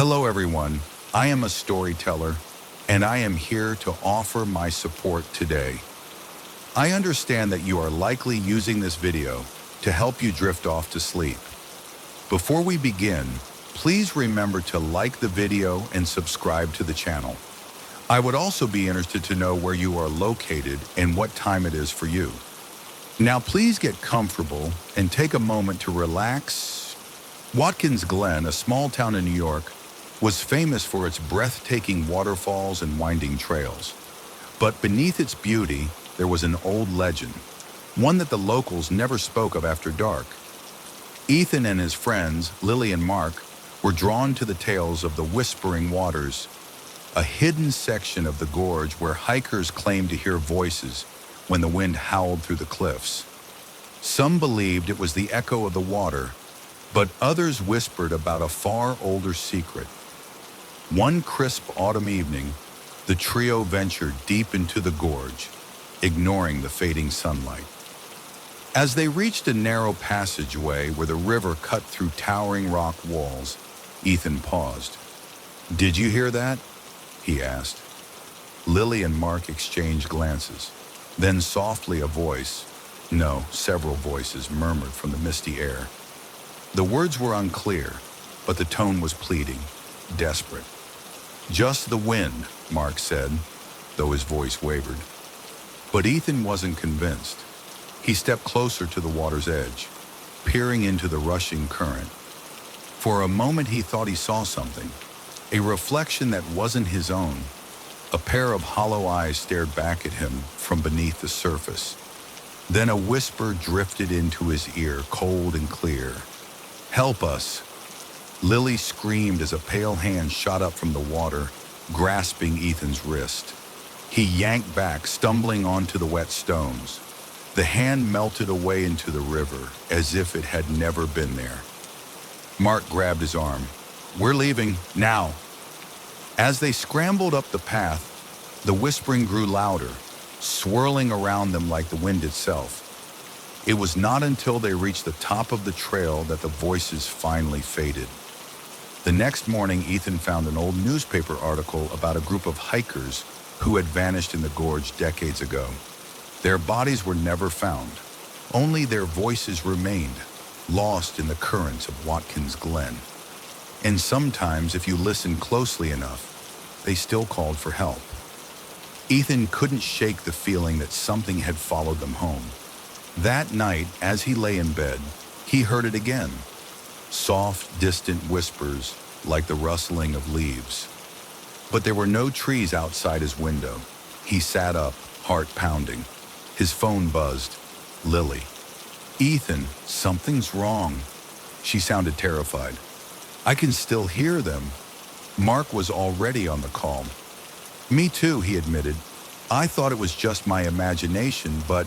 Hello, everyone. I am a storyteller, and I am here to offer my support today. I understand that you are likely using this video to help you drift off to sleep. Before we begin, please remember to like the video and subscribe to the channel. I would also be interested to know where you are located and what time it is for you. Now please get comfortable and take a moment to relax. Watkins Glen, a small town in New York, was famous for its breathtaking waterfalls and winding trails. But beneath its beauty, there was an old legend, one that the locals never spoke of after dark. Ethan and his friends, Lily and Mark, were drawn to the tales of the Whispering Waters, a hidden section of the gorge where hikers claimed to hear voices when the wind howled through the cliffs. Some believed it was the echo of the water, but others whispered about a far older secret. One crisp autumn evening, the trio ventured deep into the gorge, ignoring the fading sunlight. As they reached a narrow passageway where the river cut through towering rock walls, Ethan paused. "Did you hear that?" he asked. Lily and Mark exchanged glances. Then softly several voices murmured from the misty air. The words were unclear, but the tone was pleading, desperate. "Just the wind," Mark said, though his voice wavered. But Ethan wasn't convinced. He stepped closer to the water's edge, peering into the rushing current. For a moment he thought he saw something, a reflection that wasn't his own. A pair of hollow eyes stared back at him from beneath the surface. Then a whisper drifted into his ear, cold and clear. "Help us!" Lily screamed as a pale hand shot up from the water, grasping Ethan's wrist. He yanked back, stumbling onto the wet stones. The hand melted away into the river, as if it had never been there. Mark grabbed his arm. "We're leaving, now!" As they scrambled up the path, the whispering grew louder, swirling around them like the wind itself. It was not until they reached the top of the trail that the voices finally faded. The next morning, Ethan found an old newspaper article about a group of hikers who had vanished in the gorge decades ago. Their bodies were never found. Only their voices remained, lost in the currents of Watkins Glen. And sometimes, if you listened closely enough, they still called for help. Ethan couldn't shake the feeling that something had followed them home. That night, as he lay in bed, he heard it again. Soft, distant whispers like the rustling of leaves. But there were no trees outside his window. He sat up, heart pounding. His phone buzzed. Lily. "Ethan, something's wrong." She sounded terrified. "I can still hear them." Mark was already on the call. "Me too," he admitted. "I thought it was just my imagination, but..."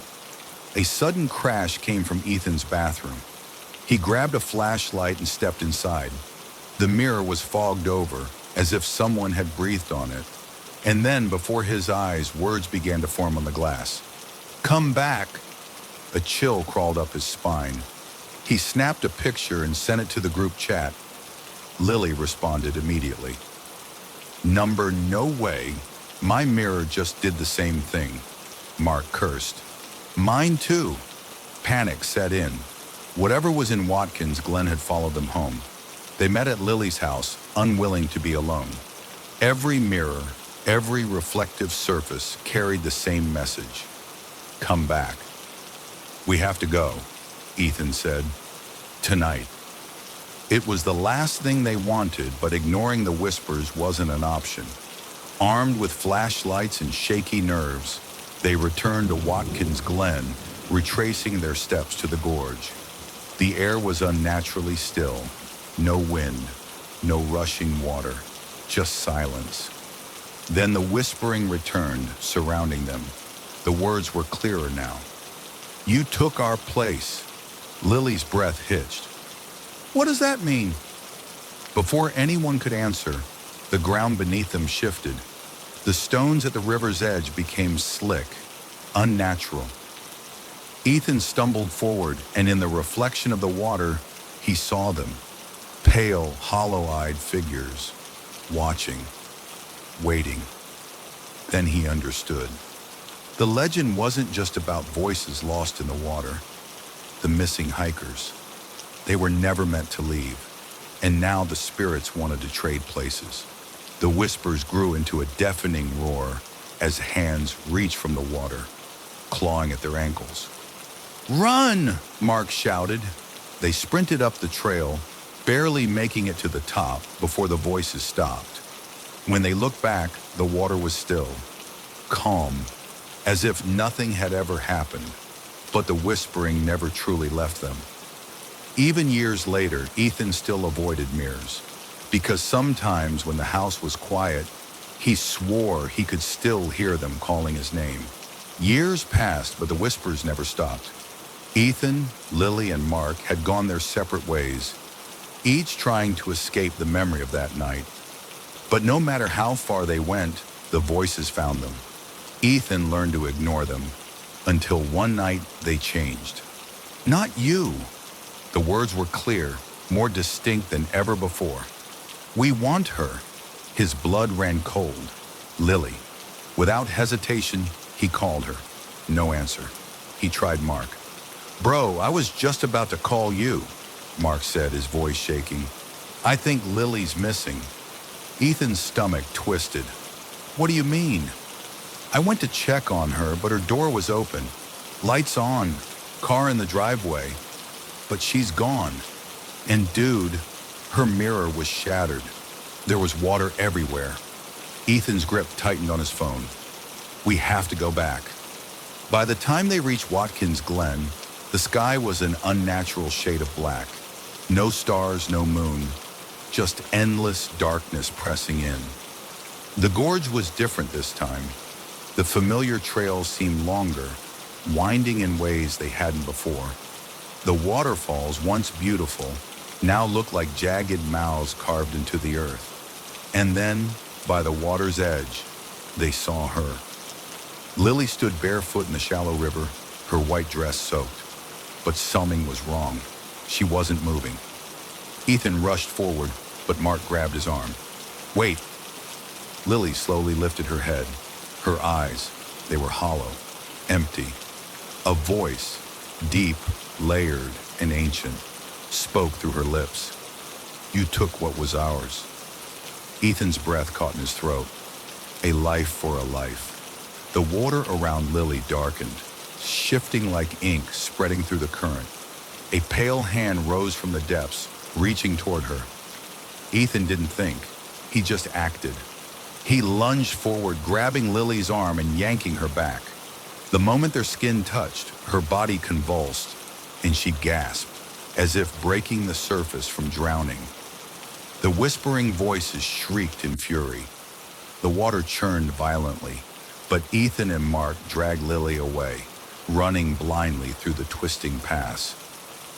A sudden crash came from Ethan's bathroom. He grabbed a flashlight and stepped inside. The mirror was fogged over, as if someone had breathed on it. And then, before his eyes, words began to form on the glass. "Come back!" A chill crawled up his spine. He snapped a picture and sent it to the group chat. Lily responded immediately. "Number, no way. My mirror just did the same thing." Mark cursed. "Mine too." Panic set in. Whatever was in Watkins Glen had followed them home. They met at Lily's house, unwilling to be alone. Every mirror, every reflective surface carried the same message. "Come back." "We have to go," Ethan said. "Tonight." It was the last thing they wanted, but ignoring the whispers wasn't an option. Armed with flashlights and shaky nerves, they returned to Watkins Glen, retracing their steps to the gorge. The air was unnaturally still. No wind, no rushing water, just silence. Then the whispering returned, surrounding them. The words were clearer now. "You took our place." Lily's breath hitched. "What does that mean?" Before anyone could answer, the ground beneath them shifted. The stones at the river's edge became slick, unnatural. Ethan stumbled forward, and in the reflection of the water, he saw them. Pale, hollow-eyed figures, watching, waiting. Then he understood. The legend wasn't just about voices lost in the water, the missing hikers. They were never meant to leave, and now the spirits wanted to trade places. The whispers grew into a deafening roar as hands reached from the water, clawing at their ankles. "Run!" Mark shouted. They sprinted up the trail, barely making it to the top before the voices stopped. When they looked back, the water was still, calm, as if nothing had ever happened, but the whispering never truly left them. Even years later, Ethan still avoided mirrors, because sometimes when the house was quiet, he swore he could still hear them calling his name. Years passed, but the whispers never stopped. Ethan, Lily, and Mark had gone their separate ways, each trying to escape the memory of that night. But no matter how far they went, the voices found them. Ethan learned to ignore them, until one night they changed. "Not you." The words were clear, more distinct than ever before. "We want her." His blood ran cold. "Lily." Without hesitation, he called her. No answer. He tried Mark. "Bro, I was just about to call you," Mark said, his voice shaking. "I think Lily's missing." Ethan's stomach twisted. "What do you mean?" "I went to check on her, but her door was open. Lights on, car in the driveway. But she's gone. And dude, her mirror was shattered. There was water everywhere." Ethan's grip tightened on his phone. "We have to go back." By the time they reached Watkins Glen, the sky was an unnatural shade of black. No stars, no moon, just endless darkness pressing in. The gorge was different this time. The familiar trails seemed longer, winding in ways they hadn't before. The waterfalls, once beautiful, now looked like jagged mouths carved into the earth. And then, by the water's edge, they saw her. Lily stood barefoot in the shallow river, her white dress soaked. But something was wrong. She wasn't moving. Ethan rushed forward, but Mark grabbed his arm. "Wait." Lily slowly lifted her head. Her eyes, they were hollow, empty. A voice, deep, layered, and ancient, spoke through her lips. "You took what was ours." Ethan's breath caught in his throat. A life for a life. The water around Lily darkened, shifting like ink spreading through the current. A pale hand rose from the depths, reaching toward her. Ethan didn't think. He just acted. He lunged forward, grabbing Lily's arm and yanking her back. The moment their skin touched, her body convulsed, and she gasped, as if breaking the surface from drowning. The whispering voices shrieked in fury. The water churned violently, but Ethan and Mark dragged Lily away, running blindly through the twisting pass.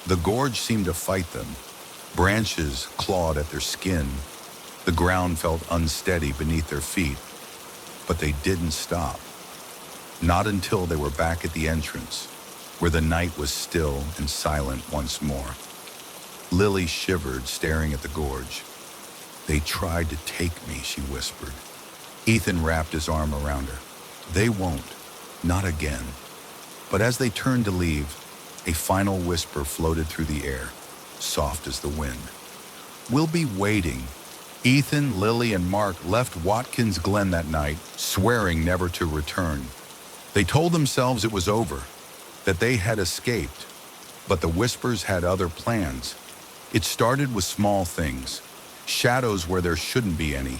The gorge seemed to fight them. Branches clawed at their skin. The ground felt unsteady beneath their feet, but they didn't stop. Not until they were back at the entrance, where the night was still and silent once more. Lily shivered, staring at the gorge. "They tried to take me," she whispered. Ethan wrapped his arm around her. "They won't. Not again." But as they turned to leave, a final whisper floated through the air, soft as the wind. "We'll be waiting." Ethan, Lily, and Mark left Watkins Glen that night, swearing never to return. They told themselves it was over, that they had escaped, but the whispers had other plans. It started with small things, shadows where there shouldn't be any,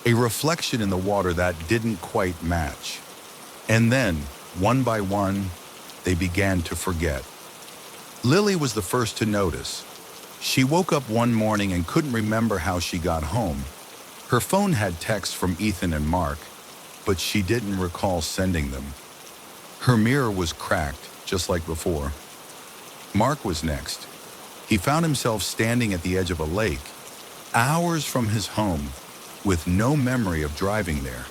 a reflection in the water that didn't quite match. And then, one by one, they began to forget. Lily was the first to notice. She woke up one morning and couldn't remember how she got home. Her phone had texts from Ethan and Mark, but she didn't recall sending them. Her mirror was cracked, just like before. Mark was next. He found himself standing at the edge of a lake, hours from his home, with no memory of driving there.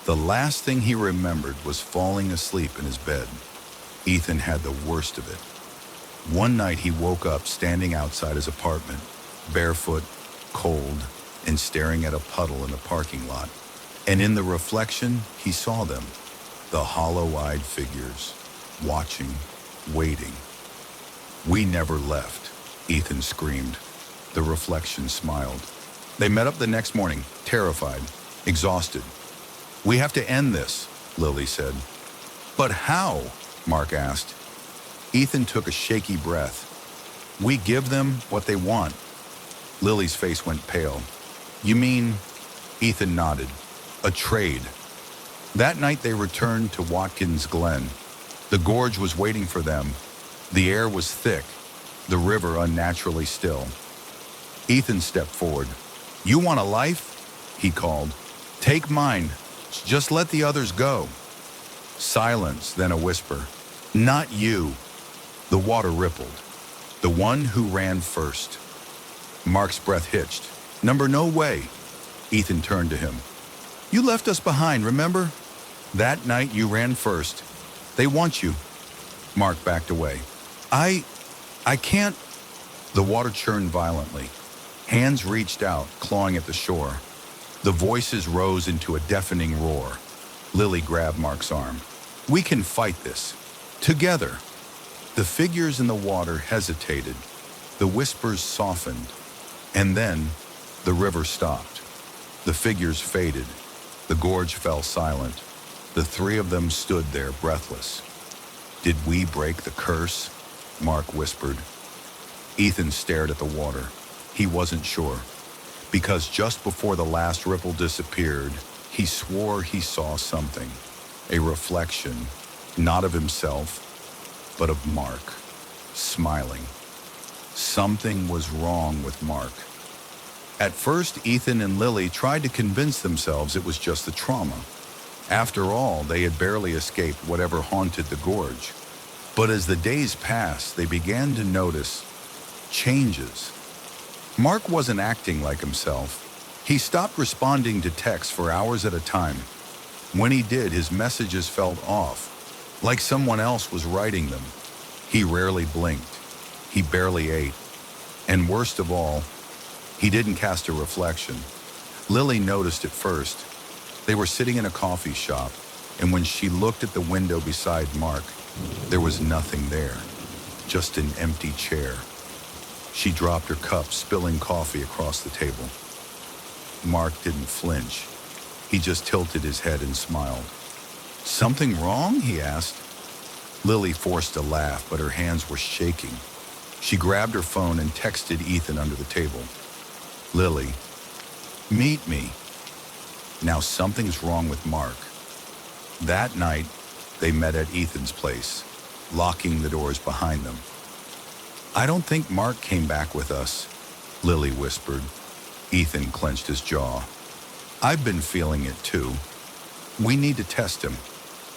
The last thing he remembered was falling asleep in his bed. Ethan had the worst of it. One night he woke up standing outside his apartment, barefoot, cold, and staring at a puddle in the parking lot. And in the reflection, he saw them, the hollow-eyed figures, watching, waiting. "We never left," Ethan screamed. The reflection smiled. They met up the next morning, terrified, exhausted. "We have to end this," Lily said. "But how?" Mark asked. Ethan took a shaky breath. "We give them what they want." Lily's face went pale. "You mean?" Ethan nodded. "A trade." That night they returned to Watkins Glen. The gorge was waiting for them. The air was thick, the river unnaturally still. Ethan stepped forward. "You want a life?" he called. "Take mine. Just let the others go." Silence, then a whisper. "Not you." The water rippled. "The one who ran first." Mark's breath hitched. No way." Ethan turned to him. "You left us behind, remember? That night you ran first. They want you." Mark backed away. I can't." The water churned violently. Hands reached out, clawing at the shore. The voices rose into a deafening roar. Lily grabbed Mark's arm. "We can fight this. Together." The figures in the water hesitated. The whispers softened. And then, the river stopped. The figures faded. The gorge fell silent. The three of them stood there, breathless. "Did we break the curse?" Mark whispered. Ethan stared at the water. He wasn't sure, because just before the last ripple disappeared, he swore he saw something. A reflection, not of himself, but of Mark, smiling. Something was wrong with Mark. At first, Ethan and Lily tried to convince themselves it was just the trauma. After all, they had barely escaped whatever haunted the gorge. But as the days passed, they began to notice changes. Mark wasn't acting like himself. He stopped responding to texts for hours at a time. When he did, his messages felt off, like someone else was writing them. He rarely blinked. He barely ate. And worst of all, he didn't cast a reflection. Lily noticed it first. They were sitting in a coffee shop, and when she looked at the window beside Mark, there was nothing there, just an empty chair. She dropped her cup, spilling coffee across the table. Mark didn't flinch. He just tilted his head and smiled. "Something wrong?" he asked. Lily forced a laugh, but her hands were shaking. She grabbed her phone and texted Ethan under the table. "Lily, meet me." Now something's wrong with Mark. That night, they met at Ethan's place, locking the doors behind them. "I don't think Mark came back with us," Lily whispered. Ethan clenched his jaw. "I've been feeling it too." "We need to test him,"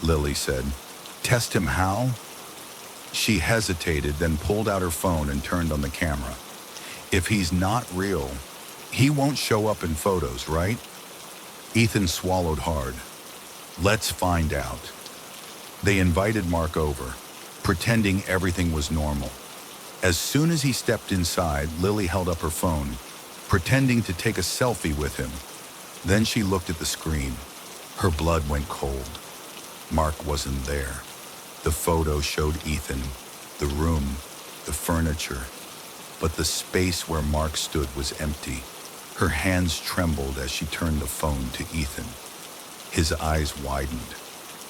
Lily said. "Test him how?" She hesitated, then pulled out her phone and turned on the camera. "If he's not real, he won't show up in photos, right?" Ethan swallowed hard. "Let's find out." They invited Mark over, pretending everything was normal. As soon as he stepped inside, Lily held up her phone, pretending to take a selfie with him. Then she looked at the screen. Her blood went cold. Mark wasn't there. The photo showed Ethan, the room, the furniture, but the space where Mark stood was empty. Her hands trembled as she turned the phone to Ethan. His eyes widened.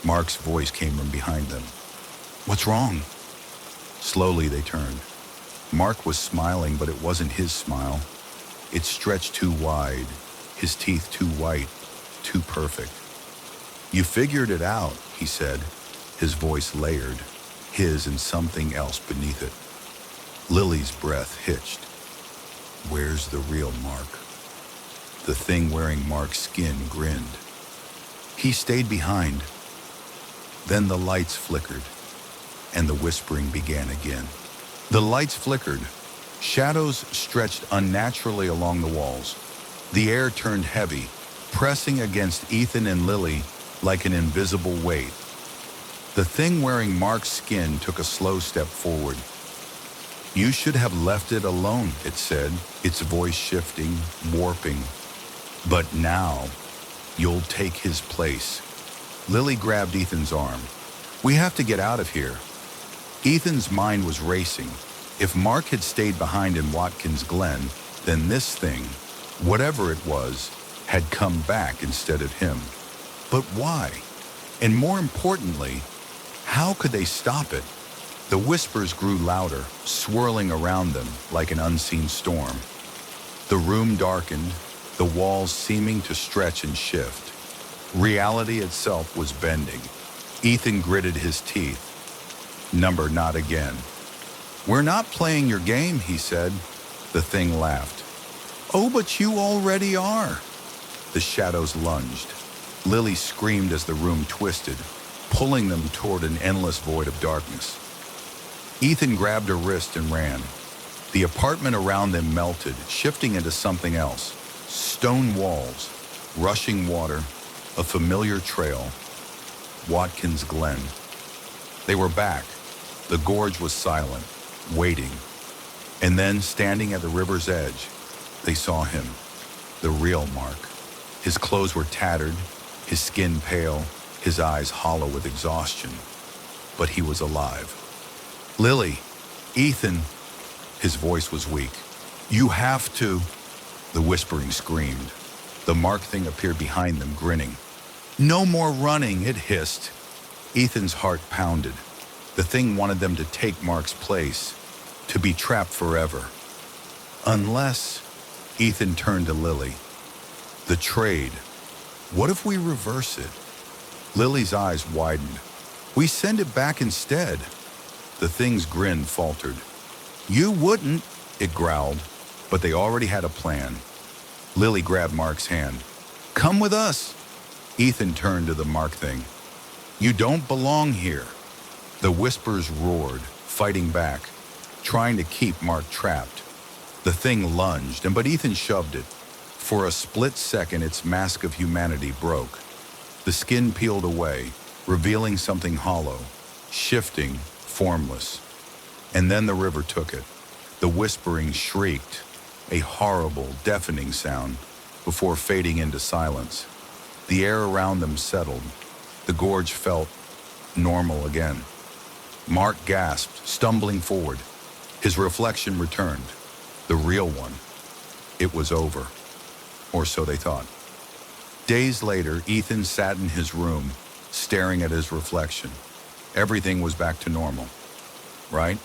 Mark's voice came from behind them. "What's wrong?" Slowly they turned. Mark was smiling, but it wasn't his smile. It stretched too wide, his teeth too white, too perfect. "You figured it out," he said, his voice layered, his and something else beneath it. Lily's breath hitched. "Where's the real Mark?" The thing wearing Mark's skin grinned. "He stayed behind." Then the lights flickered, and the whispering began again. The lights flickered. Shadows stretched unnaturally along the walls. The air turned heavy, pressing against Ethan and Lily like an invisible weight. The thing wearing Mark's skin took a slow step forward. "You should have left it alone," it said, its voice shifting, warping, But now, you'll take his place. Lily grabbed Ethan's arm. We have to get out of here. Ethan's mind was racing. If Mark had stayed behind in Watkins Glen, then this thing, whatever it was, had come back instead of him. But why? And more importantly, how could they stop it? The whispers grew louder, swirling around them like an unseen storm. The room darkened, the walls seeming to stretch and shift. Reality itself was bending. Ethan gritted his teeth. Number not again. We're not playing your game, he said. The thing laughed. Oh, but you already are. The shadows lunged. Lily screamed as the room twisted, pulling them toward an endless void of darkness. Ethan grabbed her wrist and ran. The apartment around them melted, shifting into something else. Stone walls, rushing water, a familiar trail. Watkins Glen. They were back. The gorge was silent, waiting. And then, standing at the river's edge, they saw him, the real Mark. His clothes were tattered, his skin pale, his eyes hollow with exhaustion. But he was alive. Lily, Ethan, his voice was weak. You have to, the whispering screamed. The Mark thing appeared behind them, grinning. No more running, it hissed. Ethan's heart pounded. The thing wanted them to take Mark's place, to be trapped forever. Unless, Ethan turned to Lily. The trade. What if we reverse it? Lily's eyes widened. We send it back instead. The thing's grin faltered. You wouldn't, it growled, but they already had a plan. Lily grabbed Mark's hand. Come with us. Ethan turned to the Mark thing. You don't belong here. The whispers roared, fighting back, trying to keep Mark trapped. The thing lunged, but Ethan shoved it. For a split second, its mask of humanity broke. The skin peeled away, revealing something hollow, shifting, formless. And then the river took it. The whispering shrieked, a horrible, deafening sound, before fading into silence. The air around them settled. The gorge felt normal again. Mark gasped, stumbling forward. His reflection returned. The real one. It was over. Or so they thought. Days later, Ethan sat in his room, staring at his reflection. Everything was back to normal, right?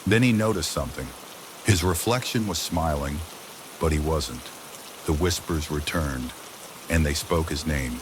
Then he noticed something. His reflection was smiling, but he wasn't. The whispers returned, and they spoke his name.